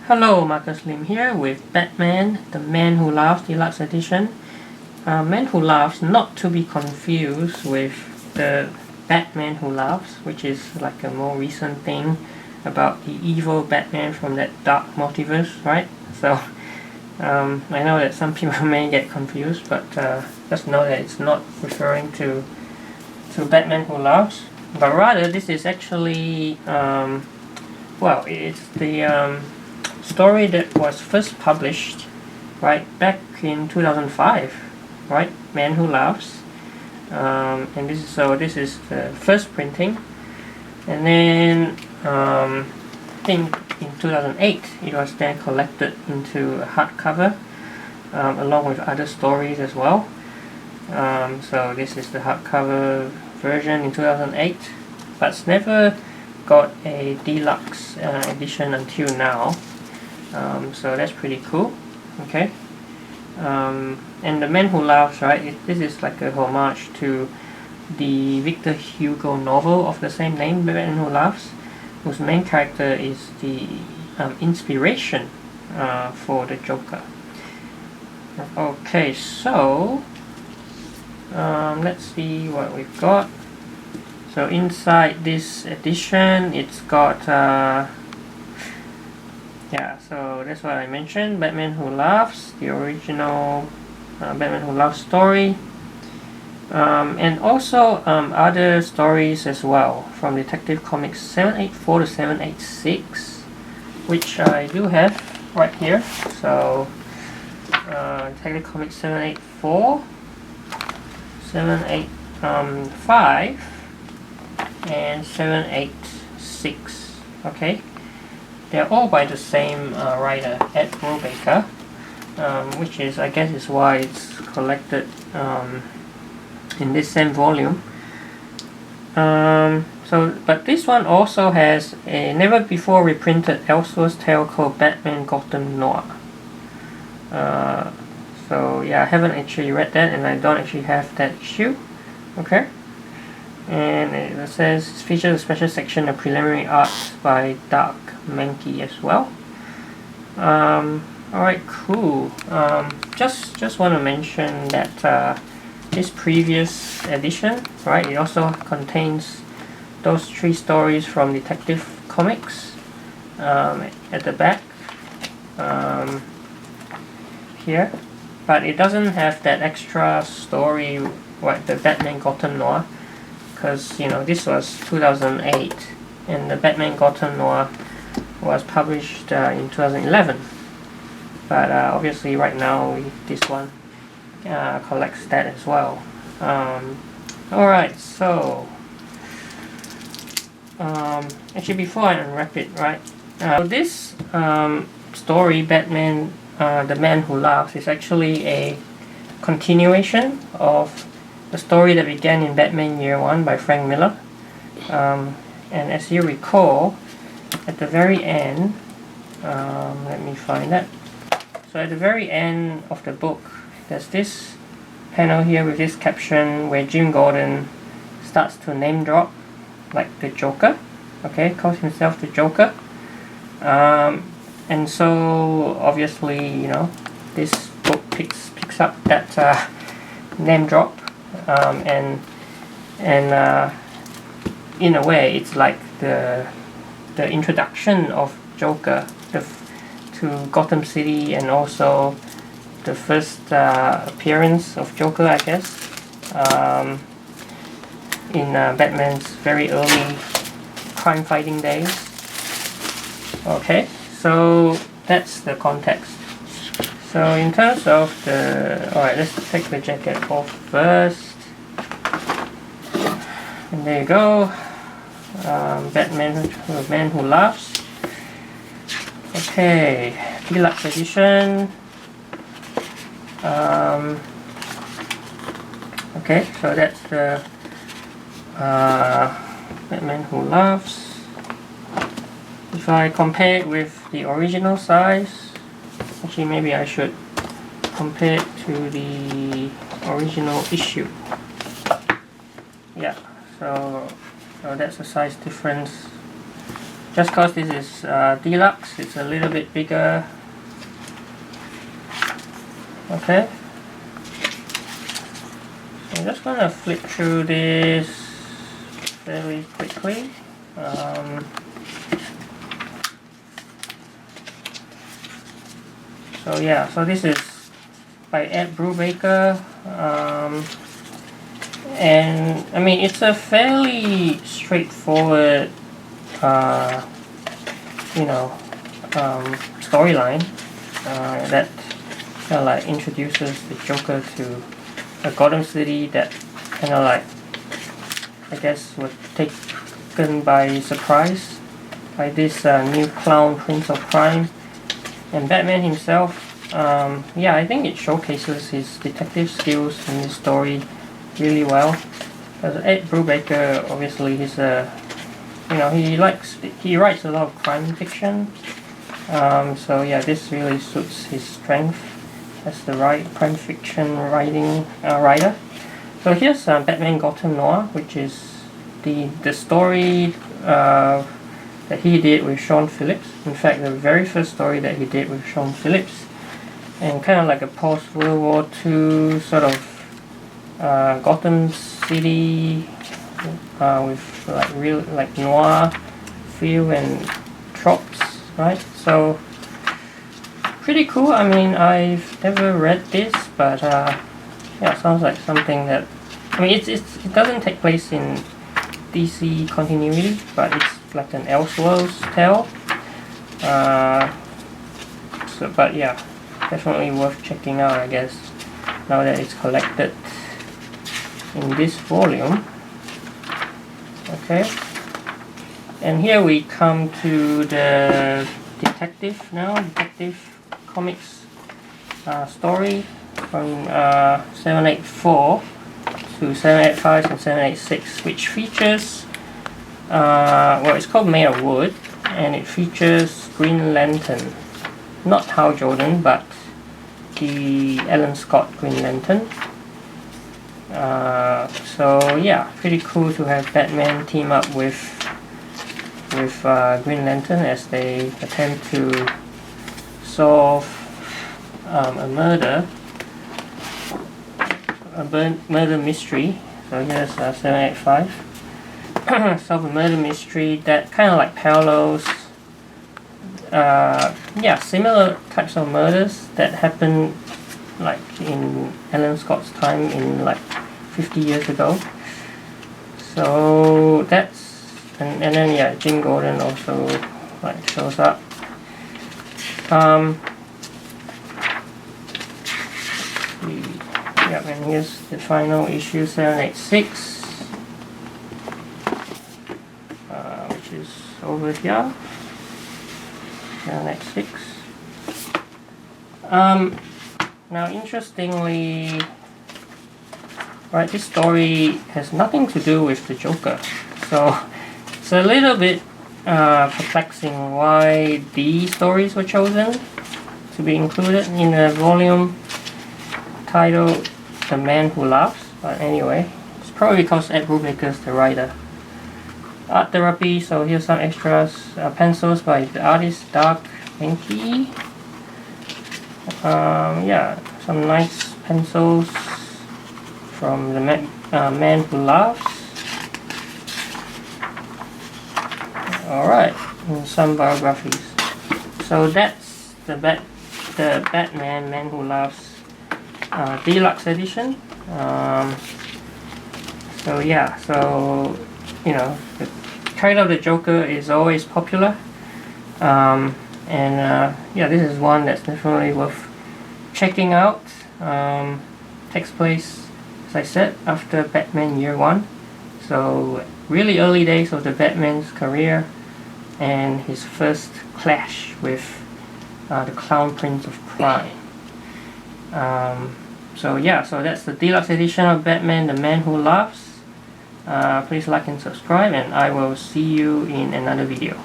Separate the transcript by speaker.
Speaker 1: Hello, Marcus Lim here with Batman, The Man Who Laughs Deluxe Edition. Man Who Laughs, not to be confused with the Batman Who Laughs, which is like a more recent thing about the evil Batman from that dark multiverse, right? So, I know that some people may get confused, but just know that it's not referring to Batman Who Laughs, but rather this is actually, well, it's the story that was first published right back in 2005, right? Man Who Laughs, and this is the first printing, and then I think in 2008 it was then collected into a hardcover along with other stories as well. So this is the hardcover version in 2008, but it's never got a deluxe edition until now. So that's pretty cool. Okay, and The Man Who Laughs, right? This is like a homage to the Victor Hugo novel of the same name, Man Who Laughs, whose main character is the inspiration for the Joker. Okay, so let's see what we've got. So inside this edition, it's got yeah, so that's what I mentioned, Batman Who Laughs, the original Batman Who Laughs story, and also other stories as well from Detective Comics 784 to 786, which I do have right here. So Detective Comics 784, 785, and 786. Okay, they're all by the same writer, Brubaker, which is, I guess, is why it's collected in this same volume. But this one also has a never before reprinted Elseworlds tale called Batman Gotham Noir. So yeah, I haven't actually read that, and I don't actually have that issue. Okay, and it says it features a special section of preliminary art by Manhke as well. Alright, cool. Just want to mention that this previous edition, right, it also contains those 3 stories from Detective Comics at the back here, but it doesn't have that extra story, right, the Batman Gotham Noir, because this was 2008 and the Batman Gotham Noir was published in 2011, but obviously right now this one collects that as well. Alright, so actually before I unwrap it, right, so this story, Batman The Man Who Laughs, is actually a continuation of the story that began in Batman Year One by Frank Miller. And as you recall, at the very end, let me find that. So at the very end of the book, there's this panel here with this caption where Jim Gordon starts to name drop, like the Joker. Okay, calls himself the Joker. And so obviously, this book picks up that name drop, and in a way, it's like the introduction of Joker to Gotham City, and also the first appearance of Joker, I guess, in Batman's very early crime-fighting days. Okay, so that's the context. So in terms of alright, let's take the jacket off first. And there you go. Batman, The Man Who Laughs. Okay, Deluxe Edition. Okay, so that's the Batman Who Laughs. If I compare it with the original size, actually maybe I should compare it to the original issue. Yeah, so that's the size difference Just because this is deluxe, it's a little bit bigger. Okay. So I'm just gonna flip through this fairly quickly. So yeah, so this is by Brubaker, and I mean it's a fairly straightforward, storyline that kind of like introduces the Joker to a Gotham City that kind of like, I guess, was taken by surprise by this new clown Prince of Crime. And Batman himself, yeah, I think it showcases his detective skills in this story really well. Because Brubaker, obviously, he's he writes a lot of crime fiction. So yeah, this really suits his strength as the crime fiction writer. So here's Batman Gotham Noir, which is the story that he did with Sean Phillips. In fact, the very first story that he did with Sean Phillips, and kind of like a post-World War II sort of Gotham City with like noir feel and tropes, right? So pretty cool. I mean, I've never read this, but yeah, it sounds like something that, I mean, it doesn't take place in DC continuity, but it's like an Elseworlds tale. But yeah, definitely worth checking out, I guess, now that it's collected in this volume. Okay, and here we come to the detective comics story from 784 to 785 and 786, which features well, it's called Made of Wood, and it features Green Lantern, not Hal Jordan, but the Alan Scott Green Lantern. So yeah, pretty cool to have Batman team up with Green Lantern as they attempt to solve a murder mystery. So here's 785. Solve a murder mystery that kind of like parallels similar types of murders that happen like in Alan Scott's time in like 50 years ago. So that's, and then yeah, Jim Gordon also like shows up. And here's the final issue, 786, which is over here. 786. Now, interestingly, right, this story has nothing to do with the Joker, so it's a little bit perplexing why these stories were chosen to be included in a volume titled The Man Who Laughs. But anyway, it's probably because Ed Brubaker's the writer. Art therapy, so here's some extras. Pencils by the artist Manhke. Yeah, some nice pencils from the Man Who Laughs. Alright, and some biographies. So that's the Batman Man Who Laughs Deluxe edition. So yeah, so you know, the character of the Joker is always popular, and yeah, this is one that's definitely worth checking out. Takes place, as I said, after Batman Year One, so really early days of the Batman's career, and his first clash with the Clown Prince of Crime. So yeah, so that's the deluxe edition of Batman the Man Who Laughs. Please like and subscribe, and I will see you in another video.